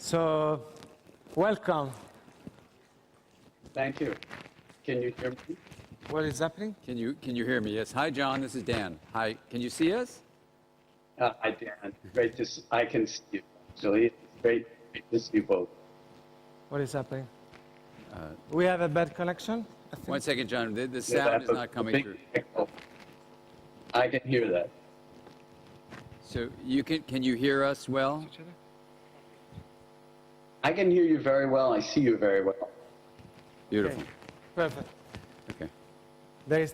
So, welcome. Thank you. Can you hear me? What is happening? Can you hear me? Yes. Hi, John. This is Dan. Hi. Can you see us? Hi, Dan. Great to see. I can see you, actually. It's great to see you both. What is happening? We have a bad connection, I think. 1 second, John. The Yeah, sound is that's not a coming big through. echo. I can hear that. So can you hear us well? I can hear you very well. I see you very well. Beautiful. Okay. Perfect. Okay.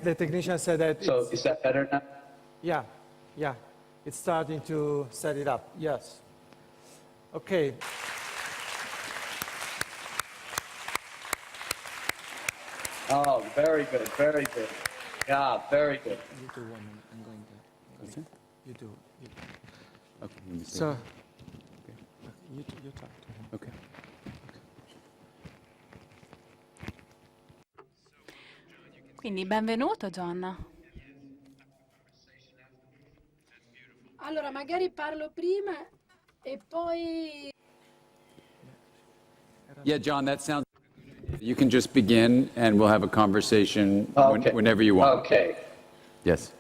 The technician said that So it's, is that better now? yeah. It's starting to set it up. Yes. Okay. Oh, very good. Very good. Yeah, very good. You do 1 minute. I'm going to. What's that? You do. Okay. Let me see. So, you talk to him. Okay. Quindi benvenuto John. Allora, magari parlo prima e poi... Yeah, John, that sounds. You can just begin, and we'll have a conversation Okay. whenever you want. Okay. Yes.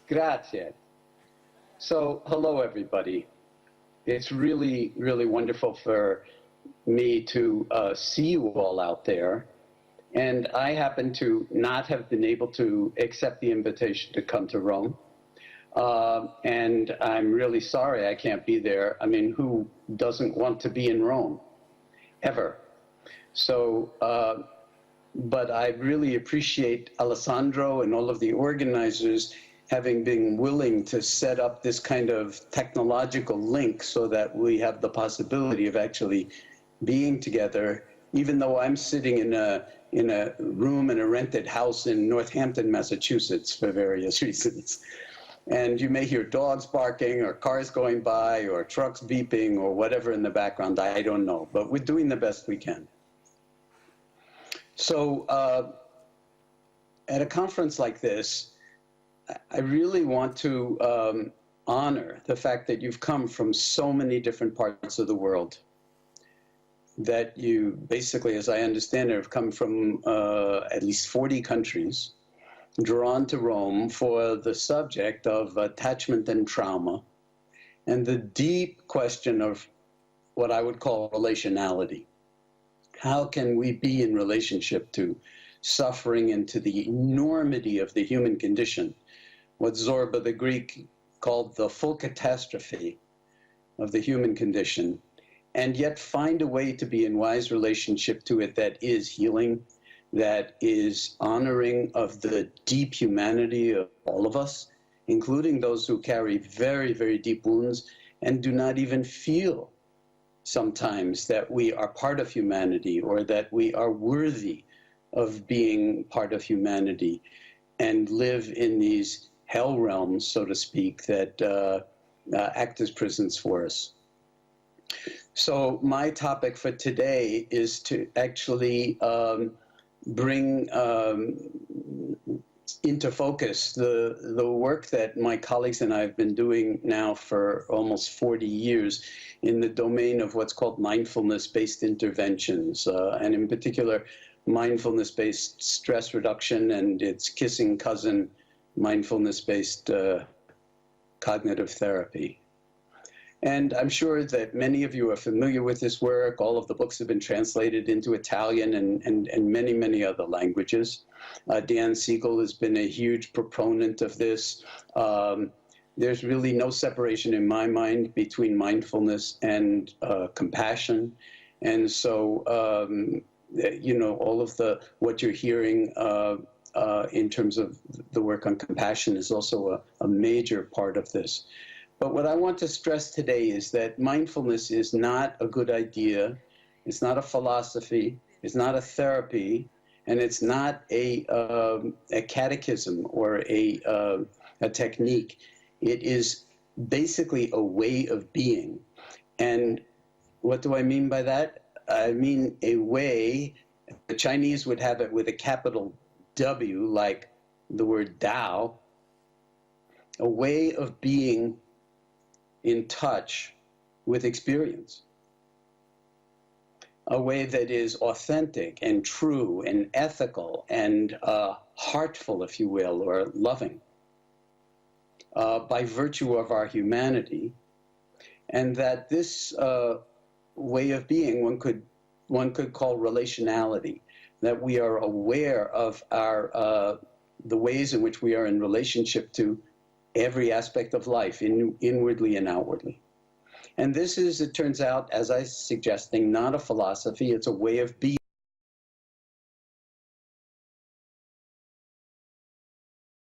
Grazie. So, hello, everybody. It's really, really wonderful for me to see you all out there. And I happen to not have been able to accept the invitation to come to Rome. And I'm really sorry I can't be there. I mean, who doesn't want to be in Rome? Ever. So, but I really appreciate Alessandro and all of the organizers having been willing to set up this kind of technological link so that we have the possibility of actually being together, even though I'm sitting in a room in a rented house in Northampton, Massachusetts, for various reasons. And you may hear dogs barking or cars going by or trucks beeping or whatever in the background, I don't know, but we're doing the best we can. So at a conference like this, I really want to honor the fact that you've come from so many different parts of the world, that you basically, as I understand it, have come from at least 40 countries, drawn to Rome for the subject of attachment and trauma, and the deep question of what I would call relationality. How can we be in relationship to suffering and to the enormity of the human condition, what Zorba the Greek called the full catastrophe of the human condition, and yet find a way to be in wise relationship to it that is healing, that is honoring of the deep humanity of all of us, including those who carry very, very deep wounds and do not even feel sometimes that we are part of humanity or that we are worthy of being part of humanity and live in these hell realms, so to speak, that act as prisons for us. So my topic for today is to actually bring into focus the work that my colleagues and I have been doing now for almost 40 years in the domain of what's called mindfulness-based interventions, and in particular, mindfulness-based stress reduction and its kissing cousin, mindfulness-based cognitive therapy. And I'm sure that many of you are familiar with this work. All of the books have been translated into Italian and many, many other languages. Dan Siegel has been a huge proponent of this. There's really no separation in my mind between mindfulness and compassion. And so, you know, all of what you're hearing in terms of the work on compassion is also a major part of this. But what I want to stress today is that mindfulness is not a good idea, it's not a philosophy, it's not a therapy, and it's not a catechism or a technique. It is basically a way of being. And what do I mean by that? I mean a way, the Chinese would have it with a capital W, like the word Tao, a way of being in touch with experience. A way that is authentic and true and ethical and heartful, if you will, or loving, by virtue of our humanity. And that this way of being, one could call relationality, that we are aware of the ways in which we are in relationship to every aspect of life, inwardly and outwardly. And this is, it turns out, as I'm suggesting, not a philosophy, it's a way of being.